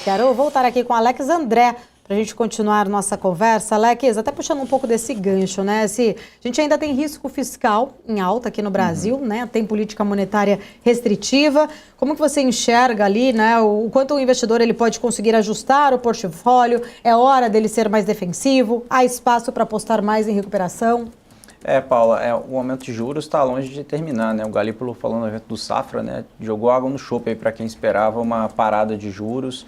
Quero voltar aqui com Alex André para a gente continuar nossa conversa. Alex, até puxando um pouco desse gancho, né? A gente ainda tem risco fiscal em alta aqui no Brasil, né? Tem política monetária restritiva. Como que você enxerga ali, né? O quanto o investidor ele pode conseguir ajustar o portfólio? É hora dele ser mais defensivo? Há espaço para apostar mais em recuperação? Paula, o aumento de juros está longe de terminar, né? O Galípolo falou no evento do Safra, né? Jogou água no chope aí para quem esperava uma parada de juros.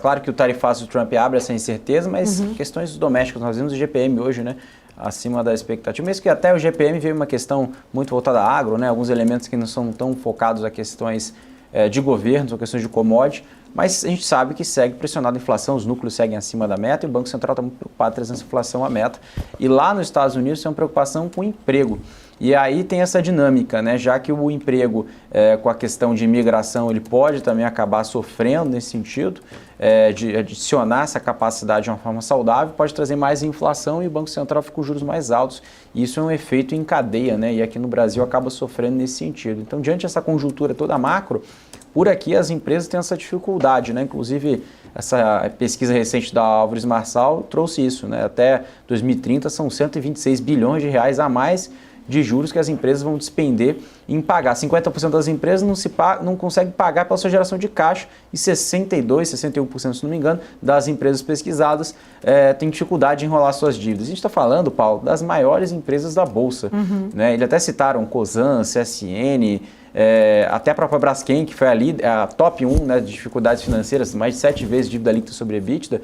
Claro que o tarifaço do Trump abre essa incerteza, mas questões domésticas, nós vimos o GPM hoje, né? Acima da expectativa, mesmo que até o GPM veio uma questão muito voltada a agro, né? Alguns elementos que não são tão focados a questões de governos ou questões de commodity, mas a gente sabe que segue pressionado a inflação, os núcleos seguem acima da meta e o Banco Central está muito preocupado trazendo essa inflação à meta. E lá nos Estados Unidos tem uma preocupação com o emprego. E aí tem essa dinâmica, né? Já que o emprego, com a questão de imigração, ele pode também acabar sofrendo nesse sentido, de adicionar essa capacidade de uma forma saudável, pode trazer mais inflação e o Banco Central fica com juros mais altos. E isso é um efeito em cadeia, né? E aqui no Brasil acaba sofrendo nesse sentido. Então, diante dessa conjuntura toda macro, por aqui as empresas têm essa dificuldade, né? Inclusive, essa pesquisa recente da Álvares Marçal trouxe isso, né? Até 2030 são 126 bilhões de reais a mais de juros que as empresas vão despender em pagar. 50% das empresas não conseguem pagar pela sua geração de caixa e 62%, 61%, se não me engano, das empresas pesquisadas têm dificuldade em enrolar suas dívidas. A gente está falando, Paulo, das maiores empresas da Bolsa. Né? Eles até citaram Cosan, CSN, até a própria Braskem, que foi a top 1, né, de dificuldades financeiras, mais de 7 vezes dívida líquida sobre EBITDA,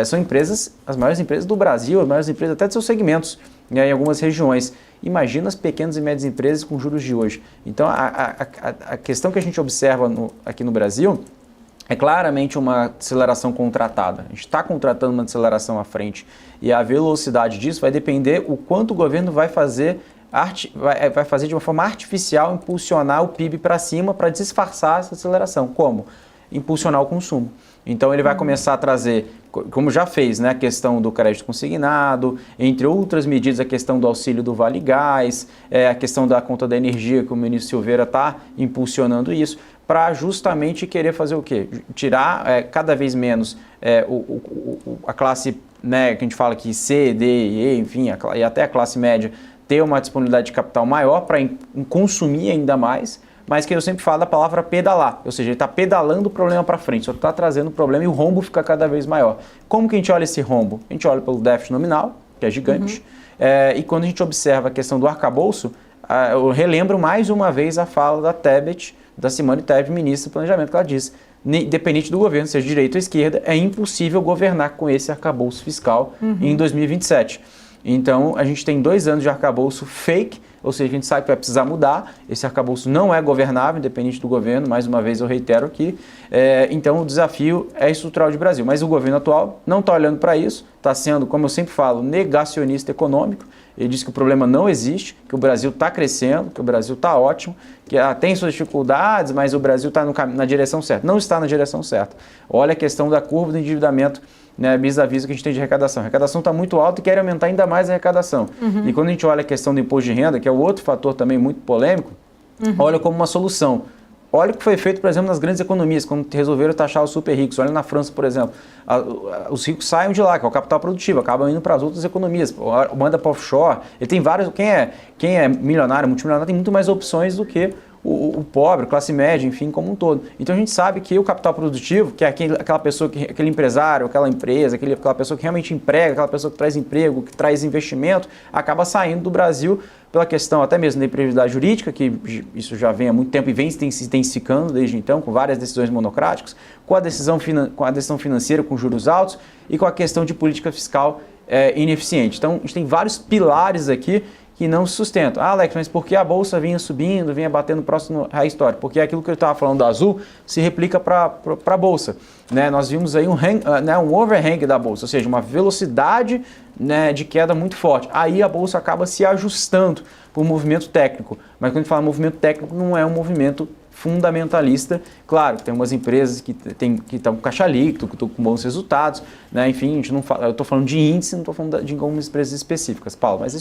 são empresas, as maiores empresas do Brasil, as maiores empresas até de seus segmentos, né, em algumas regiões. Imagina as pequenas e médias empresas com juros de hoje. Então, a questão que a gente observa aqui no Brasil é claramente uma aceleração contratada. A gente está contratando uma aceleração à frente e a velocidade disso vai depender o quanto o governo vai fazer de uma forma artificial impulsionar o PIB para cima para disfarçar essa aceleração. Como? Impulsionar o consumo. Então ele vai começar a trazer, como já fez, né, a questão do crédito consignado, entre outras medidas, a questão do auxílio do Vale Gás, a questão da conta da energia, que o ministro Silveira está impulsionando isso, para justamente querer fazer o quê? Tirar cada vez menos a classe, né, que a gente fala aqui C, D e E, enfim, e até a classe média, ter uma disponibilidade de capital maior para consumir ainda mais, mas que eu sempre falo da palavra pedalar, ou seja, ele está pedalando o problema para frente, só está trazendo o problema e o rombo fica cada vez maior. Como que a gente olha esse rombo? A gente olha pelo déficit nominal, que é gigante, e quando a gente observa a questão do arcabouço, eu relembro mais uma vez a fala da Tebet, da Simone Tebet, ministra do Planejamento, que ela diz, independente do governo, seja direita ou esquerda, é impossível governar com esse arcabouço fiscal em 2027. Então, a gente tem 2 anos de arcabouço fake, ou seja, a gente sabe que vai precisar mudar, esse arcabouço não é governável, independente do governo, mais uma vez eu reitero aqui, então o desafio é estrutural de Brasil, mas o governo atual não está olhando para isso, está sendo, como eu sempre falo, negacionista econômico, ele diz que o problema não existe, que o Brasil está crescendo, que o Brasil está ótimo, que tem suas dificuldades, mas o Brasil está na direção certa. Não está na direção certa. Olha a questão da curva do endividamento, né, vis-a-vis que a gente tem de arrecadação. A arrecadação está muito alta e quer aumentar ainda mais a arrecadação. E quando a gente olha a questão do imposto de renda, que é o outro fator também muito polêmico, olha como uma solução. Olha o que foi feito, por exemplo, nas grandes economias, quando resolveram taxar os super ricos. Olha na França, por exemplo. Os ricos saem de lá, que é o capital produtivo, acabam indo para as outras economias. Manda para offshore. Ele tem vários. Quem é milionário, multimilionário, tem muito mais opções do que o pobre, classe média, enfim, como um todo. Então a gente sabe que o capital produtivo, que é aquela pessoa, aquele empresário, aquela empresa, aquela pessoa que realmente emprega, aquela pessoa que traz emprego, que traz investimento, acaba saindo do Brasil pela questão até mesmo da imprevisibilidade jurídica, que isso já vem há muito tempo e vem se intensificando desde então, com várias decisões monocráticas, com a decisão financeira com juros altos e com a questão de política fiscal ineficiente. Então a gente tem vários pilares aqui que não se sustentam. Alex, mas por que a Bolsa vinha subindo, vinha batendo próximo à história? Porque aquilo que eu estava falando do azul se replica para a Bolsa. Né? Nós vimos aí um overhang da Bolsa, ou seja, uma velocidade, né, de queda muito forte. Aí a Bolsa acaba se ajustando por movimento técnico. Mas quando a gente fala movimento técnico, não é um movimento fundamentalista. Claro, tem umas empresas que estão com caixa líquido, que estão com bons resultados, né? Enfim, eu estou falando de índice, não estou falando de algumas empresas específicas, Paulo. Mas isso